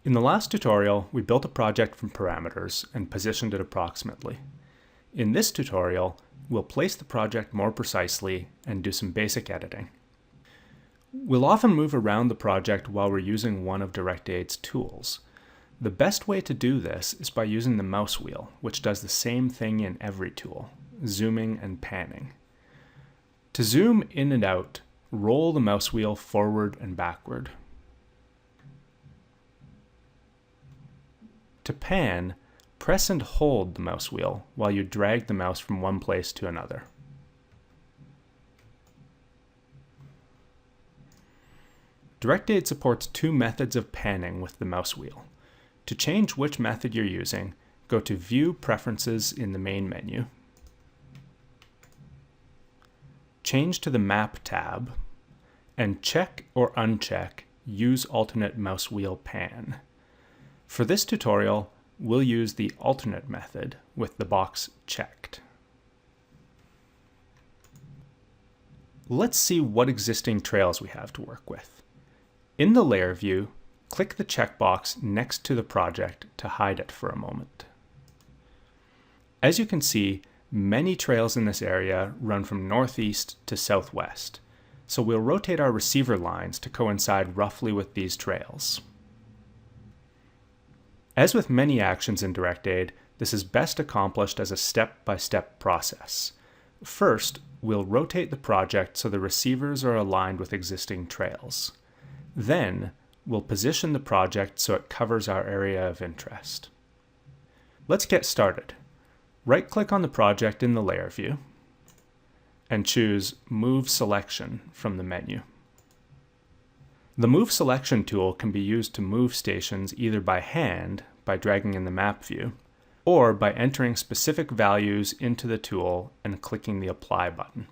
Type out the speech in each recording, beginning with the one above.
In the last tutorial, we built a project from parameters and positioned it approximately. In this tutorial, we'll place the project more precisely and do some basic editing. We'll often move around the project while we're using one of DirectAid's tools. The best way to do this is by using the mouse wheel, which does the same thing in every tool, zooming and panning. To zoom in and out, roll the mouse wheel forward and backward. To pan, press and hold the mouse wheel while you drag the mouse from one place to another. DirectAid supports two methods of panning with the mouse wheel. To change which method you're using, go to View Preferences in the main menu. Change to the Map tab, and check or uncheck Use Alternate Mouse Wheel Pan. For this tutorial, we'll use the alternate method with the box checked. Let's see what existing trails we have to work with. In the layer view, click the checkbox next to the project to hide it for a moment. As you can see, many trails in this area run from northeast to southwest, so we'll rotate our receiver lines to coincide roughly with these trails. As with many actions in DirectAid, this is best accomplished as a step-by-step process. First, we'll rotate the project so the receivers are aligned with existing trails. Then, we'll position the project so it covers our area of interest. Let's get started. Right-click on the project in the layer view and choose Move Selection from the menu. The Move Selection tool can be used to move stations either by hand, by dragging in the map view, or by entering specific values into the tool and clicking the Apply button.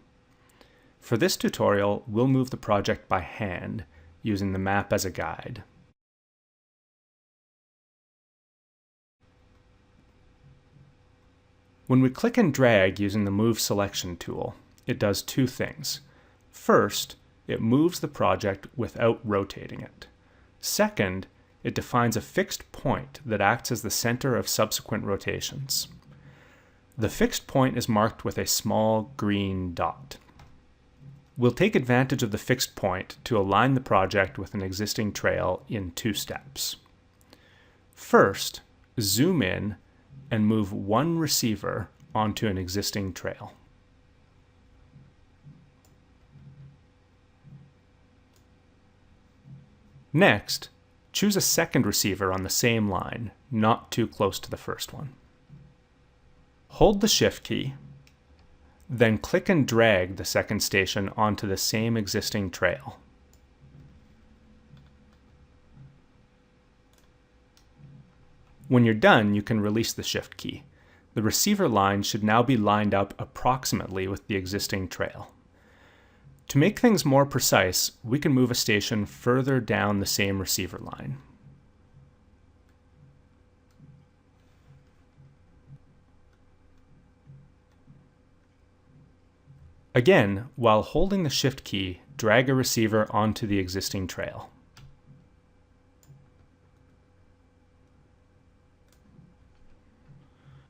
For this tutorial, we'll move the project by hand, using the map as a guide. When we click and drag using the Move Selection tool, it does two things. First, it moves the project without rotating it. Second, it defines a fixed point that acts as the center of subsequent rotations. The fixed point is marked with a small green dot. We'll take advantage of the fixed point to align the project with an existing trail in two steps. First, zoom in and move one receiver onto an existing trail. Next, choose a second receiver on the same line, not too close to the first one. Hold the Shift key, then click and drag the second station onto the same existing trail. When you're done, you can release the Shift key. The receiver line should now be lined up approximately with the existing trail. To make things more precise, we can move a station further down the same receiver line. Again, while holding the Shift key, drag a receiver onto the existing trail.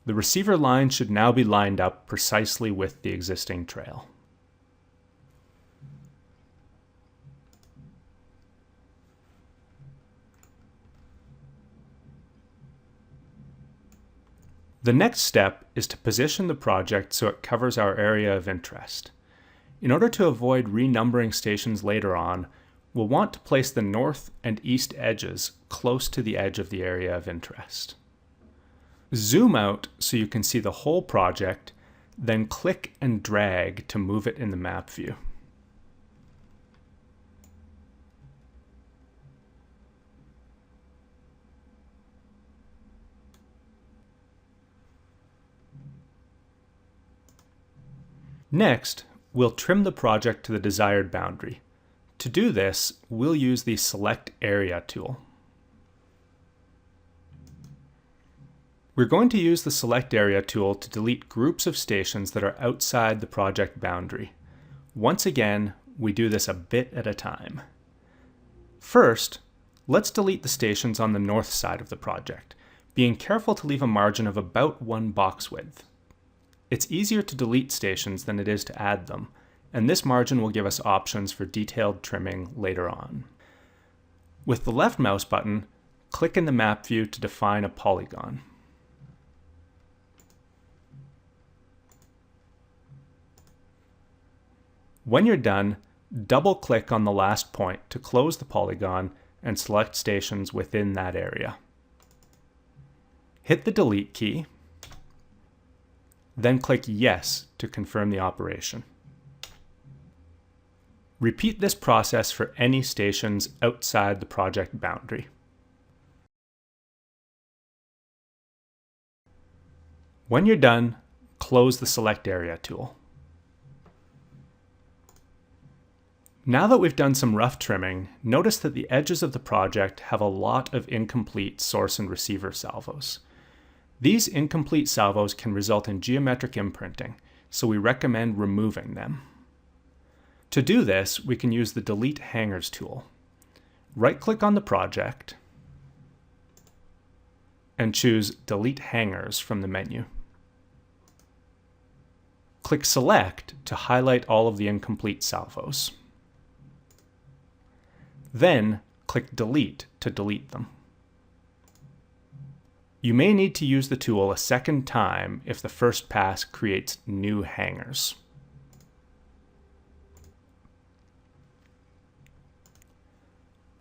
The receiver line should now be lined up precisely with the existing trail. The next step is to position the project so it covers our area of interest. In order to avoid renumbering stations later on, we'll want to place the north and east edges close to the edge of the area of interest. Zoom out so you can see the whole project, then click and drag to move it in the map view. Next, we'll trim the project to the desired boundary. To do this, we'll use the Select Area tool. We're going to use the Select Area tool to delete groups of stations that are outside the project boundary. Once again, we do this a bit at a time. First, Let's delete the stations on the north side of the project, being careful to leave a margin of about 1 box width. It's easier to delete stations than it is to add them, and this margin will give us options for detailed trimming later on. With the left mouse button, click in the map view to define a polygon. When you're done, double-click on the last point to close the polygon and select stations within that area. Hit the delete key, then click Yes to confirm the operation. Repeat this process for any stations outside the project boundary. When you're done, close the Select Area tool. Now that we've done some rough trimming, notice that the edges of the project have a lot of incomplete source and receiver salvos. These incomplete salvos can result in geometric imprinting, so we recommend removing them. To do this, we can use the Delete Hangers tool. Right-click on the project and choose Delete Hangers from the menu. Click Select to highlight all of the incomplete salvos. Then, click Delete to delete them. You may need to use the tool a second time if the first pass creates new hangers.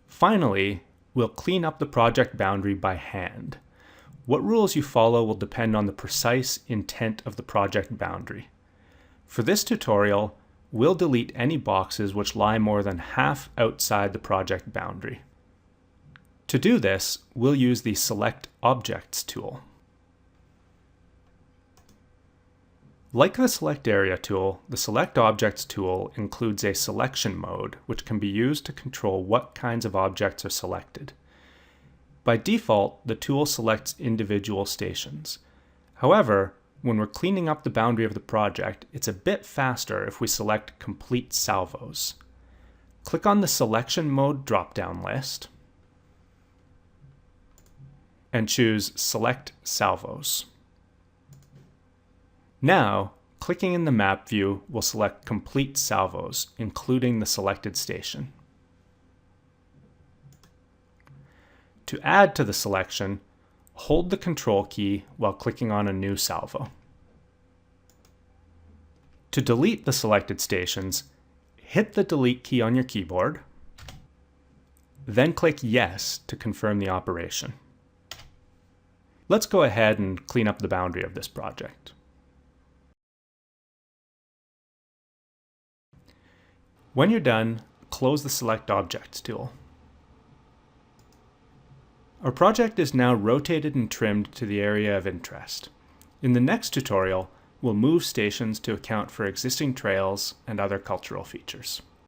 Finally, we'll clean up the project boundary by hand. What rules you follow will depend on the precise intent of the project boundary. For this tutorial, we'll delete any boxes which lie more than half outside the project boundary. To do this, we'll use the Select Objects tool. Like the Select Area tool, the Select Objects tool includes a selection mode which can be used to control what kinds of objects are selected. By default, the tool selects individual stations. However, when we're cleaning up the boundary of the project, it's a bit faster if we select Complete Salvos. Click on the Selection Mode drop-down list and choose Select Salvos. Now, clicking in the map view will select Complete Salvos, including the selected station. To add to the selection, hold the Control key while clicking on a new salvo. To delete the selected stations, hit the Delete key on your keyboard, then click Yes to confirm the operation. Let's go ahead and clean up the boundary of this project. When you're done, close the Select Objects tool. Our project is now rotated and trimmed to the area of interest. In the next tutorial, we'll move stations to account for existing trails and other cultural features.